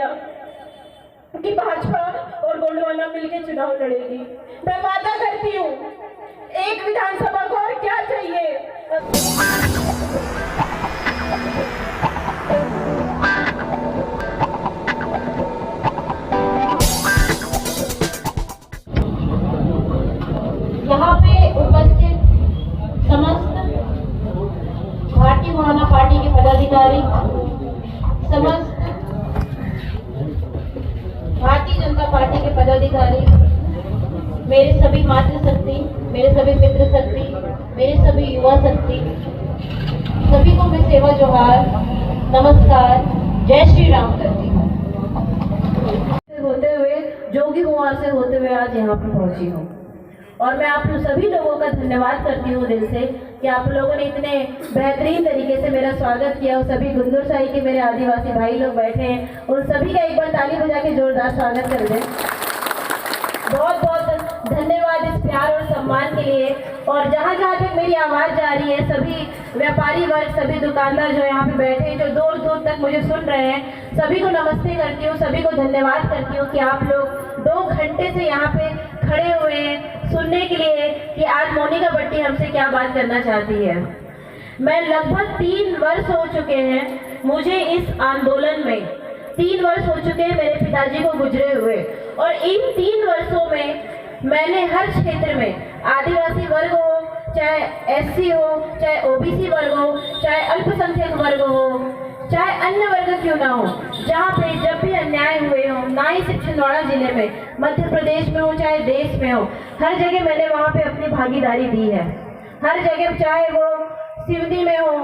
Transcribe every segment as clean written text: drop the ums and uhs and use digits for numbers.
लिया कि भाजपा और गोंडवाना मिलकर चुनाव लड़ेगी। मैं वादा करती हूँ, एक विधानसभा को और क्या चाहिए। यहाँ पे उपस्थित समस्त भारतीय जनता पार्टी के पदाधिकारी, समस्त भारतीय जनता पार्टी के पदाधिकारी, मेरे सभी मातृशक्ति, मेरे सभी मित्र शक्ति, मेरे सभी युवा शक्ति, सभी को मैं सेवा जोहार, नमस्कार, जय श्री राम करती हूँ। होते हुए जोगी कुमार से होते हुए आज यहाँ पर पहुंची हूँ और मैं आप सभी लोगों का धन्यवाद करती हूँ दिल से कि आप लोगों ने इतने बेहतरीन तरीके से मेरा स्वागत किया। और सभी गुंदुर साई के मेरे आदिवासी भाई लोग बैठे हैं, उन सभी का एक बार ताली बजा के जोरदार स्वागत कर दें। बहुत बहुत धन्यवाद इस प्यार और सम्मान के लिए। और जहाँ जहाँ तक मेरी आवाज़ जा रही है, सभी व्यापारी वर्ग, सभी दुकानदार जो यहाँ पे बैठे हैं, जो दूर दूर तक मुझे सुन रहे हैं, सभी को नमस्ते करती हूँ, सभी को धन्यवाद करती हूँ कि आप लोग 2 घंटे से यहाँ पे खड़े हुए हैं सुनने के लिए कि आज मोनिका भट्टी हमसे क्या बात करना चाहती है। मैं लगभग 3 वर्ष हो चुके हैं मुझे इस आंदोलन में, 3 वर्ष हो चुके हैं मेरे पिताजी को गुजरे हुए। और इन 3 वर्षों में मैंने हर क्षेत्र में, आदिवासी वर्ग हो, चाहे एससी हो, चाहे ओबीसी वर्ग हो, चाहे अल्पसंख्यक वर्ग हो, चाहे अन्य वर्ग क्यों ना हो, जहाँ पे जब भी अन्याय हुए हो, ना ही सिर्फ छिंदवाड़ा जिले में, मध्य प्रदेश में हो चाहे देश में हो, हर जगह मैंने वहाँ पे अपनी भागीदारी दी है। हर जगह, चाहे वो सिवनी में हो,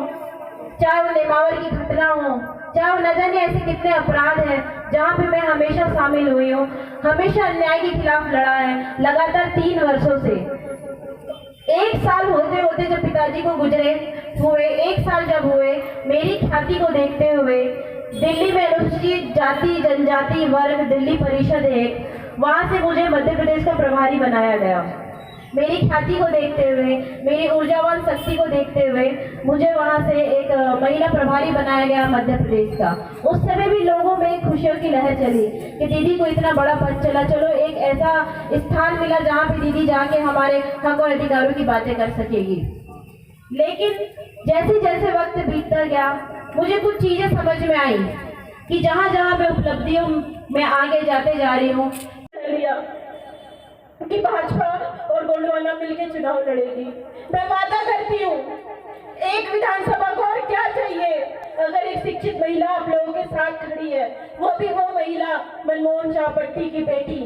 चाहे वो नेमावर की घटना हो, चाहे वो न जाने ऐसे कितने अपराध हैं जहाँ पे मैं हमेशा शामिल हुई हूँ, हमेशा अन्याय के खिलाफ लड़ा है, लगातार 3 वर्षों से। 1 साल होते होते जब पिताजी को गुजरे हुए, 1 साल जब हुए, मेरी ख्याति को देखते हुए दिल्ली में अनुसूचित जाति जनजाति वर्ग दिल्ली परिषद है, वहाँ से मुझे मध्य प्रदेश का प्रभारी बनाया गया। मेरी ख्याति को देखते हुए, मेरी ऊर्जावान शक्ति को देखते हुए मुझे वहाँ से एक महिला प्रभारी बनाया गया मध्य प्रदेश का। उस समय भी लोगों में खुशियों की लहर चली कि दीदी को इतना बड़ा पद चला, चलो एक ऐसा स्थान मिला जहाँ पे दीदी जाके हमारे हक और अधिकारों की बातें कर सकेगी। लेकिन जैसे जैसे वक्त बीतता गया, मुझे कुछ चीजें समझ में आई कि जहाँ जहाँ मैं उपलब्धियों में आगे जाते जा रही हूँ, कि भाजपा और गोंडवाना मिलकर चुनाव लड़ेगी। मैं वादा करती हूँ, एक विधानसभा को और क्या चाहिए। अगर एक शिक्षित महिला आप लोगों के साथ खड़ी है, वो भी वो महिला मनमोहन शाह भट्टी की बेटी,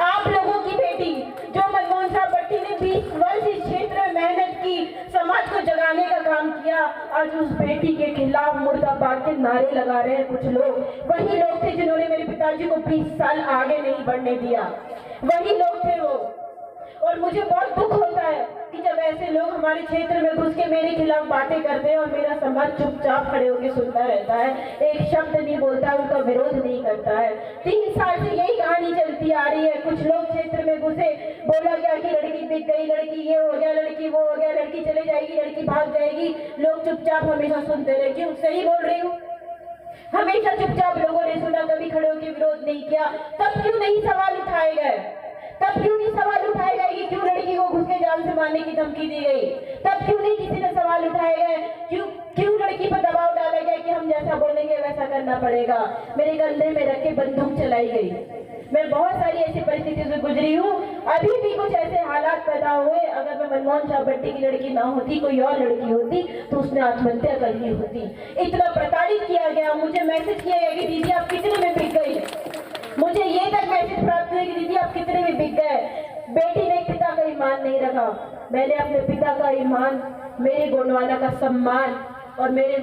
आप लोगों की बेटी, जो मनमोहन शाह भट्टी ने 20 वर्ष इस क्षेत्र में मेहनत की, समाज को जगाने का काम किया। आज उस बेटी के खिलाफ मुर्दाबाद के नारे लगा रहे हैं कुछ लोग। वही लोग थे जिन्होंने मेरे पिताजी को 20 साल आगे नहीं बढ़ने दिया, वही लोग थे वो। और मुझे बहुत दुख होता है कि जब ऐसे लोग हमारे क्षेत्र में घुस के मेरे खिलाफ बातें करते हैं और मेरा समाज चुपचाप खड़े होकर सुनता रहता है, एक शब्द नहीं बोलता, उनका विरोध नहीं करता है। 3 साल से यही कहानी चलती आ रही है। कुछ लोग क्षेत्र में घुसे, बोला गया कि लड़की बिक गई, लड़की ये हो गया, लड़की वो हो गया, लड़की चले जाएगी, लड़की भाग जाएगी। लोग चुपचाप हमेशा सुनते रहे। क्यों? सही बोल रही हूँ। हमेशा चुपचाप लोगों ने सुना, कभी खड़े होकर विरोध नहीं किया। तब क्यों नहीं सवाल उठाए गए? तब क्यों नहीं सवाल उठाए गए कि क्यों लड़की को घुस के जान से मारने की धमकी दी गई? तब क्यों नहीं किसी ने सवाल उठाए गए? क्यों लड़की पर दबाव डाला गया कि हम जैसा बोलेंगे वैसा करना पड़ेगा? मेरे कंधे में रख के बंदूक चलाई गई। मैं बहुत सारी ऐसी परिस्थितियों से गुजरी हूँ। अभी भी कुछ ऐसे हालात पैदा हुए, अगर मैं मनमोहन शाह भट्टी की लड़की ना होती, कोई और लड़की होती, तो उसने आत्महत्या कर ली होती। इतना प्रताड़ित किया गया। मुझे मैसेज किया गया कि दीदी आप कितने में बिक गई। मुझे ये तक मैसेज प्राप्त हुए कि दीदी आप कितने में बिक गए। बेटी ने पिता का ईमान नहीं रखा। मैंने अपने पिता का ईमान, मेरे गोंडवाना का सम्मान और मेरे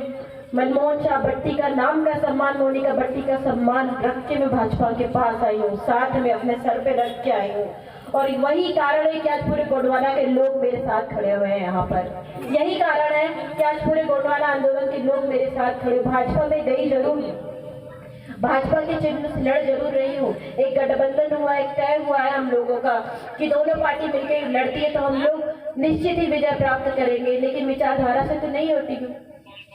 मनमोहन शाह भट्टी का नाम का सम्मान, मोनिका भट्टी का सम्मान रख के मैं भाजपा के पास आई हूँ, साथ में अपने सर पे रख के आई हूँ। और वही कारण है कि आज पूरे गोंडवाना के लोग मेरे साथ खड़े हुए हैं यहाँ पर। यही कारण है कि आज पूरे गोंडवाना आंदोलन के लोग मेरे साथ खड़े। भाजपा में गई जरूर, भाजपा के चिन्ह से लड़ जरूर रही हूँ। एक गठबंधन हुआ, एक तय हुआ है हम लोगों का कि दोनों पार्टी मिलकर लड़ती है तो हम लोग निश्चित ही विजय प्राप्त करेंगे, लेकिन विचारधारा से तो नहीं होती।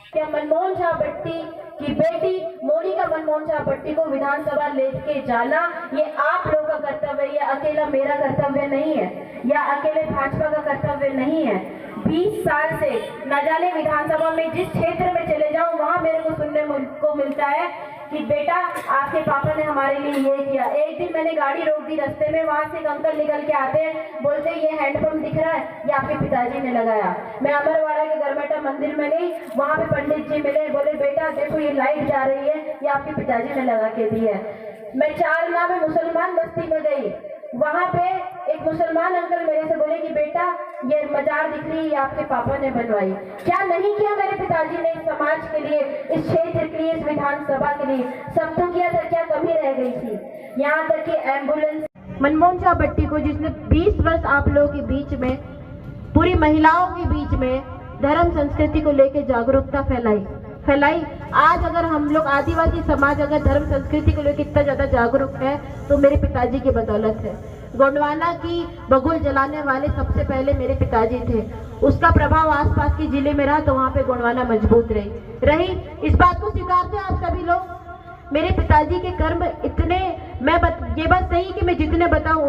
क्या मनमोहन शाह भट्टी कि बेटी मोनिका मनमोहन शाह भट्टी को विधानसभा लेके जाना ये आप लोग का कर्तव्य है, ये अकेला मेरा कर्तव्य नहीं है या अकेले भाजपा का कर्तव्य नहीं है। 20 साल से न जाने विधानसभा में जिस क्षेत्र में चले जाऊं वहां मेरे को सुनने को मिलता है कि बेटा आपके पापा ने हमारे लिए ये किया। एक दिन मैंने गाड़ी रोक दी रास्ते में, वहां से एक अंकल निकल के आते हैं, बोलते ये हैंडपंप दिख रहा है, ये आपके पिताजी ने लगाया। मैं अमरवाड़ा के गरमेटा मंदिर में गई, वहां पे पंडित जी मिले, बोले बेटा देखो ये लाइट जा रही है, ये आपके पिताजी ने लगा के दी है। मैं चारना में मुसलमान बस्ती में गई, वहां पे एक मुसलमान अंकल मेरे से बोले कि बेटा ये मजार दिख रही है, ये आपके पापा ने बनवाई। क्या नहीं किया मेरे पिताजी ने इस समाज के लिए, इस क्षेत्र के लिए, इस विधानसभा के लिए, सब तो किया था। क्या कमी रह गई थी? यहाँ तक कि एम्बुलेंस मनमोहन शाह भट्टी को, जिसने 20 वर्ष आप लोगों के बीच में, पूरी महिलाओं के बीच में धर्म संस्कृति को लेकर जागरूकता फैलाई। आज अगर हम लोग आदिवासी समाज अगर धर्म संस्कृति को लेकर इतना ज्यादा जागरूक है तो मेरे पिताजी की बदौलत है। गोंडवाना की बगुल जलाने वाले सबसे पहले मेरे पिताजी थे, उसका प्रभाव आसपास के जिले में रहा तो वहाँ पे गोंडवाना मजबूत रही। इस बात को स्वीकारते हैं आप सभी लोग। मेरे पिताजी के कर्म इतने, ये बात सही कि मैं जितने बताऊं